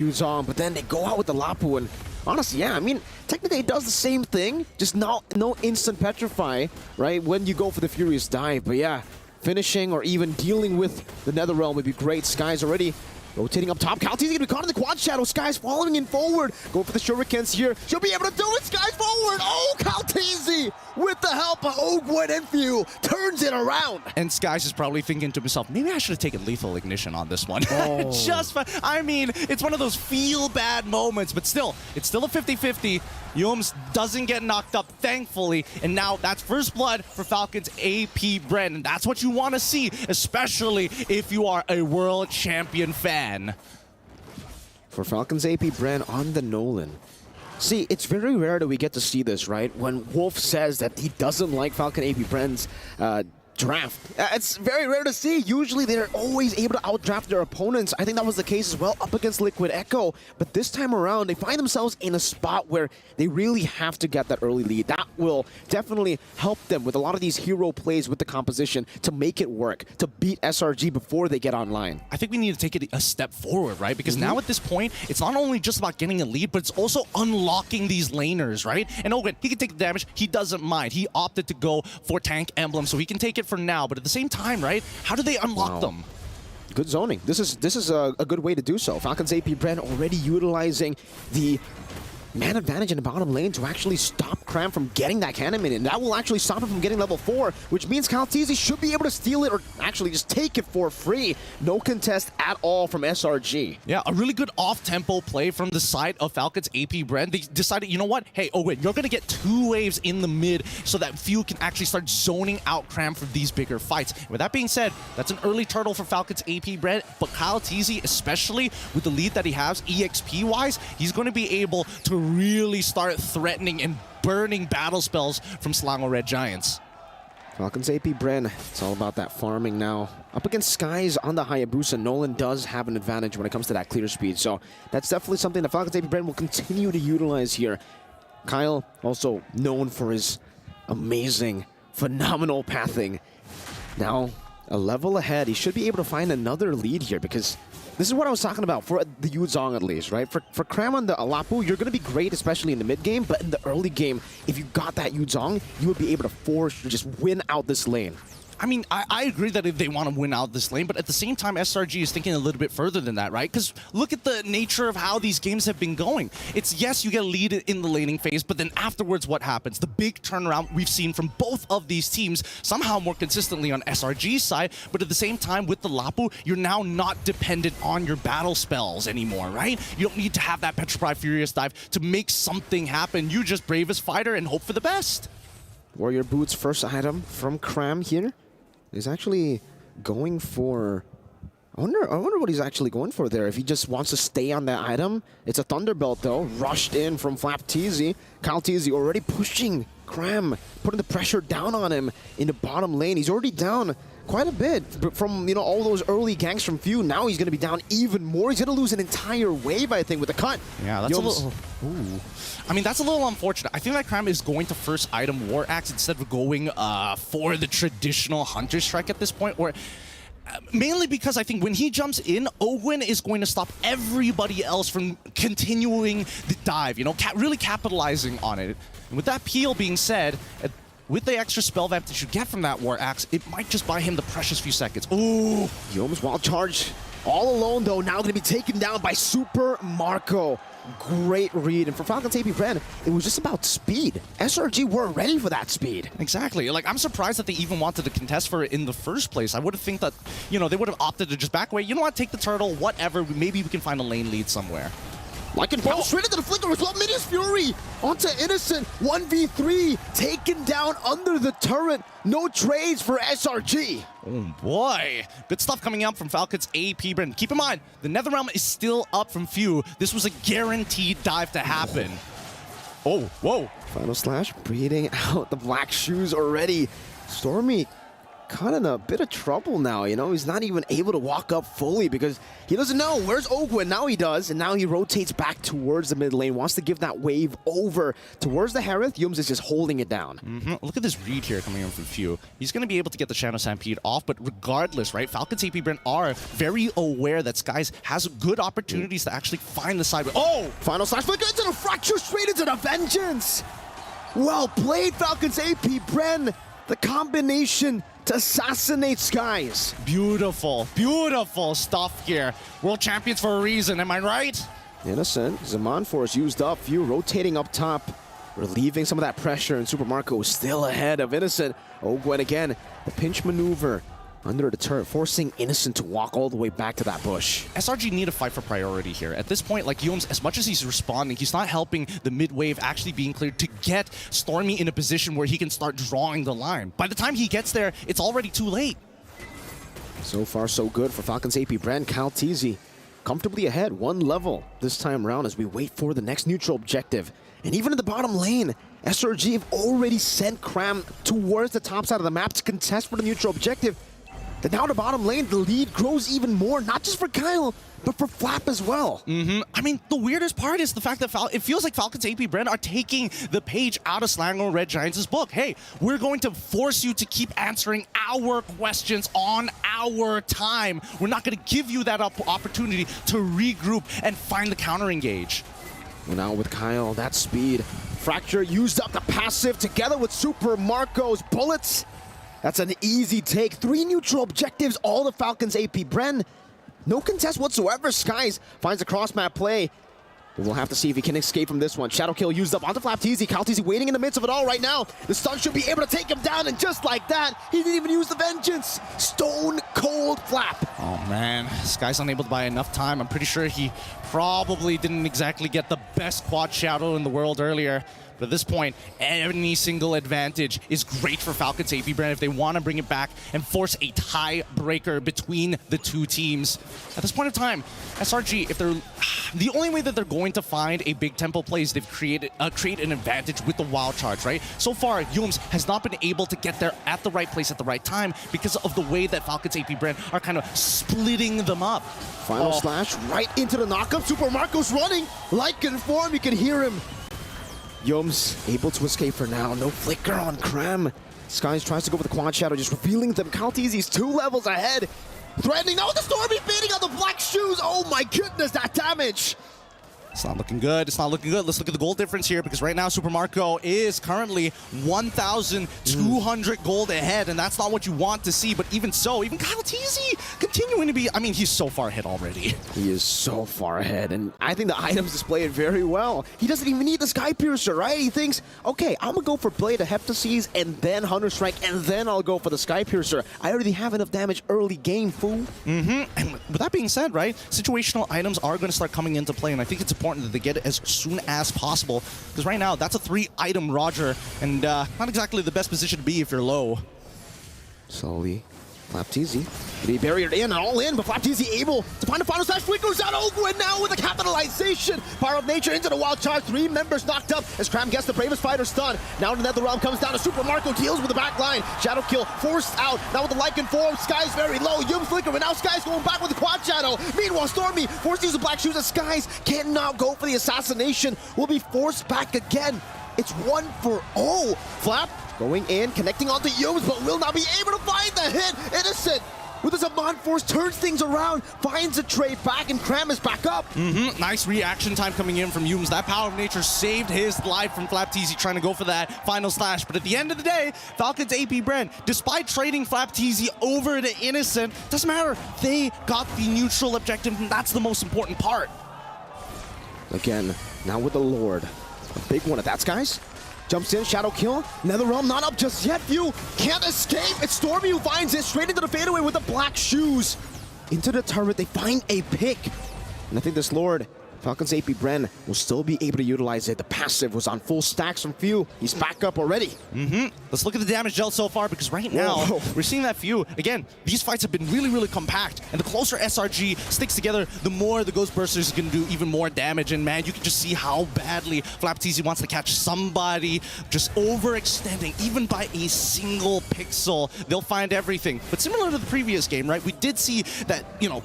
shoes on, but then they go out with the Lapu, and honestly, yeah, I mean, technically it does the same thing, just no instant petrify, right, when you go for the Furious Dive. But yeah, finishing or even dealing with the Netherrealm would be great. Sky's already rotating up top. Kalti's gonna be caught in the quad shadow. Sky's following in forward. Going for the shurikens here. She'll be able to do it. Sky's forward. Oh, Kaltizi with the help of Ogwen and Few turns it around. And Sky's is probably thinking to himself, maybe I should have taken Lethal Ignition on this one. Oh. Just fun. I mean, it's one of those feel-bad moments, but still, it's still a 50-50. Yums doesn't get knocked up, thankfully, and now that's first blood for Falcons Apbren, and that's what you want to see, especially if you are a world champion fan. For Falcons Apbren on the Nolan. See, it's very rare that we get to see this, right? When Wolf says that he doesn't like Falcon Apbren's draft. It's very rare to see. Usually they're always able to outdraft their opponents. I think that was the case as well up against Liquid Echo. But this time around, they find themselves in a spot where they really have to get that early lead. That will definitely help them with a lot of these hero plays with the composition to make it work, to beat SRG before they get online. I think we need to take it a step forward, right? Because now at this point, it's not only just about getting a lead, but it's also unlocking these laners, right? And Ogwen, he can take the damage. He doesn't mind. He opted to go for tank emblem, so he can take it for now. But at the same time, right? How do they unlock them? Good zoning. This is a good way to do so. Falcons Apbren already utilizing the man advantage in the bottom lane to actually stop Cram from getting that cannon in. That will actually stop him from getting level 4, which means Kaltizi should be able to steal it or actually just take it for free. No contest at all from SRG. Yeah, a really good off-tempo play from the side of Falcons Apbren. They decided, you know what? Hey, Owen, you're going to get 2 waves in the mid so that Few can actually start zoning out Cram for these bigger fights. With that being said, that's an early turtle for Falcons Apbren, but Kaltizi, especially with the lead that he has EXP-wise, he's going to be able to really start threatening and burning battle spells from Slango Red Giants. Falcons Apbren, it's all about that farming now. Up against Skies on the Hayabusa, Nolan does have an advantage when it comes to that clear speed, so that's definitely something that Falcons Apbren will continue to utilize here. Kyle, also known for his amazing, phenomenal pathing. Now, a level ahead, he should be able to find another lead here because this is what I was talking about for the Yuzong at least, right? For Cram on the Lapu, you're going to be great, especially in the mid game, but in the early game, if you got that Yuzong, you would be able to force to just win out this lane. I mean, I agree that if they want to win out this lane, but at the same time, SRG is thinking a little bit further than that, right? Because look at the nature of how these games have been going. It's, yes, you get a lead in the laning phase, but then afterwards, what happens? The big turnaround we've seen from both of these teams, somehow more consistently on SRG's side, but at the same time, with the Lapu, you're now not dependent on your battle spells anymore, right? You don't need to have that Petrify Furious Dive to make something happen. You just bravest fighter and hope for the best. Warrior Boots' first item from Cram here. He's actually going for... I wonder what he's actually going for there. If he just wants to stay on that item. It's a Thunderbelt, though. Rushed in from Flapteezy. Kaltizi already pushing Cram, putting the pressure down on him in the bottom lane. He's already down quite a bit from, you know, all those early ganks from Few. Now he's going to be down even more. He's going to lose an entire wave, I think, with the cut. Yeah, that's a little... Ooh. I mean, that's a little unfortunate. I think that Cram is going to first item War Axe instead of going for the traditional Hunter Strike at this point, or mainly because I think when he jumps in, Ogwen is going to stop everybody else from continuing the dive, you know, really capitalizing on it. And with that peel being said, with the extra spell vamp that you get from that War Axe, it might just buy him the precious few seconds. Ooh! Yoms wild charge. All alone, though, now going to be taken down by Super Marco. Great read. And for Falcons Apbren, it was just about speed. SRG weren't ready for that speed. Exactly. Like, I'm surprised that they even wanted to contest for it in the first place. I would have think that, you know, they would have opted to just back away. You know what? Take the turtle, whatever. Maybe we can find a lane lead somewhere. Like and fall straight into the flicker as well. Midas Fury onto Innocent. 1v3 taken down under the turret. No trades for SRG. Oh boy. Good stuff coming out from Falcons Apbren. Keep in mind, the Netherrealm is still up from Few. This was a guaranteed dive to happen. Oh, whoa. Final Slash breathing out the black shoes already. Stormy kind of in a bit of trouble now, you know? He's not even able to walk up fully because he doesn't know where's Ogwen. Now he does, and now he rotates back towards the mid lane, wants to give that wave over towards the Harith. Yums is just holding it down. Look at this read here coming in from Few. He's going to be able to get the Shadow Stampede off, but regardless, right, Falcons Apbren are very aware that Skies has good opportunities to actually find the side. Oh! Final slash flicker into the fracture, straight into the vengeance! Well played, Falcons Apbren. The combination to assassinate Skies. Beautiful, beautiful stuff here. World champions for a reason, am I right? Innocent. Zaman Force used up. Few rotating up top, relieving some of that pressure, and Super Marco is still ahead of Innocent. Ogwen again, the pinch maneuver under the turret, forcing Innocent to walk all the way back to that bush. SRG need to fight for priority here. At this point, like Yums, as much as he's responding, he's not helping the mid wave actually being cleared to get Stormy in a position where he can start drawing the line. By the time he gets there, it's already too late. So far, so good for Falcons Apbren. Kaltizi comfortably ahead, one level this time around as we wait for the next neutral objective. And even in the bottom lane, SRG have already sent Cram towards the top side of the map to contest for the neutral objective. Then now the bottom lane, the lead grows even more, not just for Kyle, but for Flap as well. I mean, the weirdest part is the fact that it feels like Falcons Apbren are taking the page out of Slango Red Giants' book. Hey, we're going to force you to keep answering our questions on our time. We're not going to give you that opportunity to regroup and find the counter engage. Well, now with Kyle, that speed. Fracture used up the passive together with Super Marco's bullets. That's an easy take. 3 neutral objectives, all the Falcons Apbren. No contest whatsoever. Skies finds a cross-map play. But we'll have to see if he can escape from this one. Shadow kill used up onto Flapteezy. Kalteezy waiting in the midst of it all right now. The stun should be able to take him down, and just like that, he didn't even use the vengeance. Stone cold Flap. Oh man, Sky's unable to buy enough time. I'm pretty sure he probably didn't exactly get the best quad shadow in the world earlier. But at this point, any single advantage is great for Falcons Apbren if they want to bring it back and force a tiebreaker between the two teams. At this point in time, SRG, if they're the only way that they're going to find a big tempo play is they've create an advantage with the wild charge, right? So far, Yums has not been able to get there at the right place at the right time because of the way that Falcons Apbren are kind of splitting them up. Final slash right into the knockup. Super Marco's running like in form. You can hear him. Yums able to escape for now. No flicker on Cram. Skies tries to go for the quad shadow, just revealing them. Kalteezy's 2 levels ahead. Threatening. Oh, the Stormy baiting on the black shoes. Oh my goodness, that damage. It's not looking good. It's not looking good. Let's look at the gold difference here because right now Super Marco is currently 1,200 gold ahead, and that's not what you want to see. But even so, even Kalteezy continuing to be, I mean, he's so far ahead already. He is so far ahead, and I think the items display it very well. He doesn't even need the Sky Piercer, right? He thinks, okay, I'm gonna go for Blade of Heptases and then Hunter Strike, and then I'll go for the Sky Piercer. I already have enough damage early game, fool. And with that being said, right, situational items are going to start coming into play, and I think it's important that they get it as soon as possible, because right now that's a 3-item Roger, and not exactly the best position to be if you're low. Slowly, Flapteezy. He barriered in and all in, but Flapteezy able to find a final slash. Flick goes out. Ogwen now with a capitalization. Power of Nature into the wild charge. 3 members knocked up as Cram gets the bravest fighter stun. Now the Netherrealm comes down to Super Marco, deals with the back line. Shadow kill forced out. Now with the Lycan form, Sky's very low. Yum flicker, and now Sky's going back with the quad shadow. Meanwhile, Stormy forced to use the black shoes as Skies cannot go for the assassination. Will be forced back again. It's 1-for-0. Flap going in, connecting onto Yums, but will not be able to find the hit. Innocent with his Zaman Force turns things around, finds a trade back, and Cram is back up. Nice reaction time coming in from Yums. That Power of Nature saved his life from Flapteezy trying to go for that final slash. But at the end of the day, Falcons Apbren, despite trading Flapteezy over to Innocent, doesn't matter. They got the neutral objective, and that's the most important part. Again, now with the Lord. A big one at that, Skies. Jumps in, shadow kill. Netherrealm not up just yet. Few can't escape. It's Stormy who finds it straight into the fadeaway with the black shoes. Into the turret, they find a pick. And I think this Lord Falcons' Apbren will still be able to utilize it. The passive was on full stacks from Few. He's back up already. Let's look at the damage dealt so far, because right now, Whoa. we're seeing that Few. Again, these fights have been really, really compact, and the closer SRG sticks together, the more the Ghost Bursters is going to do even more damage, and man, you can just see how badly Flapteezy wants to catch somebody, just overextending, even by a single pixel. They'll find everything. But similar to the previous game, right, we did see that, you know,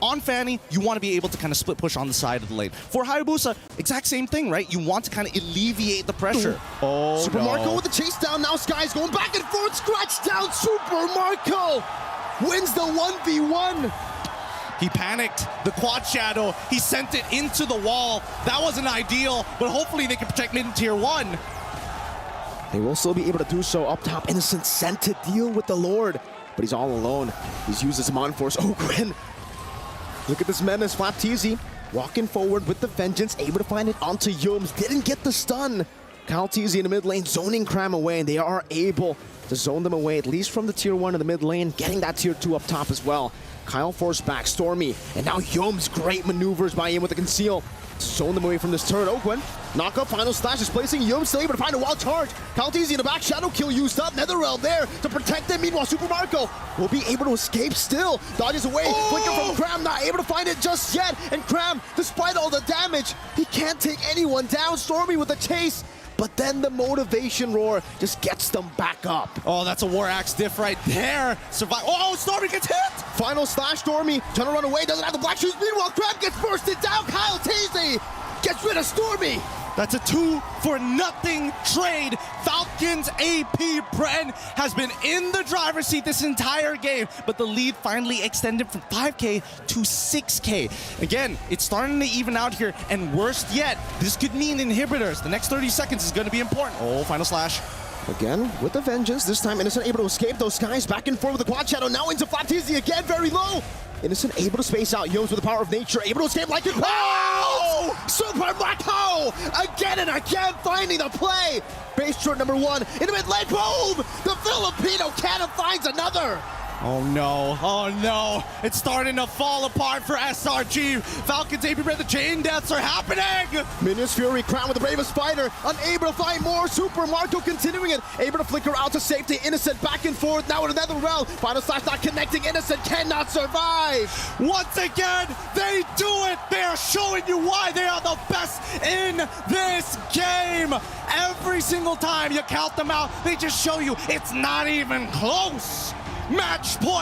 on Fanny, you want to be able to kind of split push on the side of the lane. For Hayabusa, exact same thing, right? You want to kind of alleviate the pressure. Oh, Super no. Marco with the chase down. Now Sky's going back and forth. Scratch down. Super Marco wins the 1v1. He panicked. The quad shadow, he sent it into the wall. That wasn't ideal, but hopefully they can protect mid and tier 1. They will still be able to do so. Up top, Innocent sent to deal with the Lord, but he's all alone. He's used his Mon Force. Oh, Gwen. Look at this menace, Flapteezy walking forward with the Vengeance, able to find it onto Yums. Didn't get the stun. Kyle Teasy in the mid lane, zoning Cram away, and they are able to zone them away, at least from the tier 1 in the mid lane, getting that tier 2 up top as well. Kyle forced back, Stormy, and now Yums, great maneuvers by him with the conceal. Zone them away from this turret. Ogwen, knock up, final slash, displacing Yums, still able to find a wild charge. Kyle Teasy in the back, shadow kill used up, Netherrealm there to protect them. Meanwhile, Super Marco will be able to escape still. Dodges away, flicker from Cram, not able to find it just yet. And Cram, despite all the damage, he can't take anyone down. Stormy with the chase. But then the motivation roar just gets them back up. Oh, that's a War Axe diff right there. Survive. Oh, Stormy gets hit! Final slash, Stormy trying to run away, doesn't have the black shoes. Meanwhile, Crab gets bursted down. Kyle Teasy gets rid of Stormy. That's a 2-for-nothing trade. Falcons Apbren has been in the driver's seat this entire game, but the lead finally extended from 5K to 6K. Again, it's starting to even out here, and worst yet, this could mean inhibitors. The next 30 seconds is going to be important. Oh, final slash. Again, with the Vengeance, this time Innocent able to escape those skies, back and forth with the quad shadow, now into Flapteezy again, very low. Innocent able to space out Yums with the power of nature, able to escape like it. Oh! Super Marco! Again and again, finding the play. Base short number 1, in the mid lane, boom! The Filipino cannon finds another. Oh no, oh no. It's starting to fall apart for SRG. Falcons Apbren, the chain deaths are happening! Minions Fury crowned with the bravest fighter, unable to find more. Super Marco continuing it, able to flicker out to safety. Innocent back and forth, now in another realm. Final slash not connecting, Innocent cannot survive. Once again, they do it! They are showing you why they are the best in this game! Every single time you count them out, they just show you it's not even close! Match point!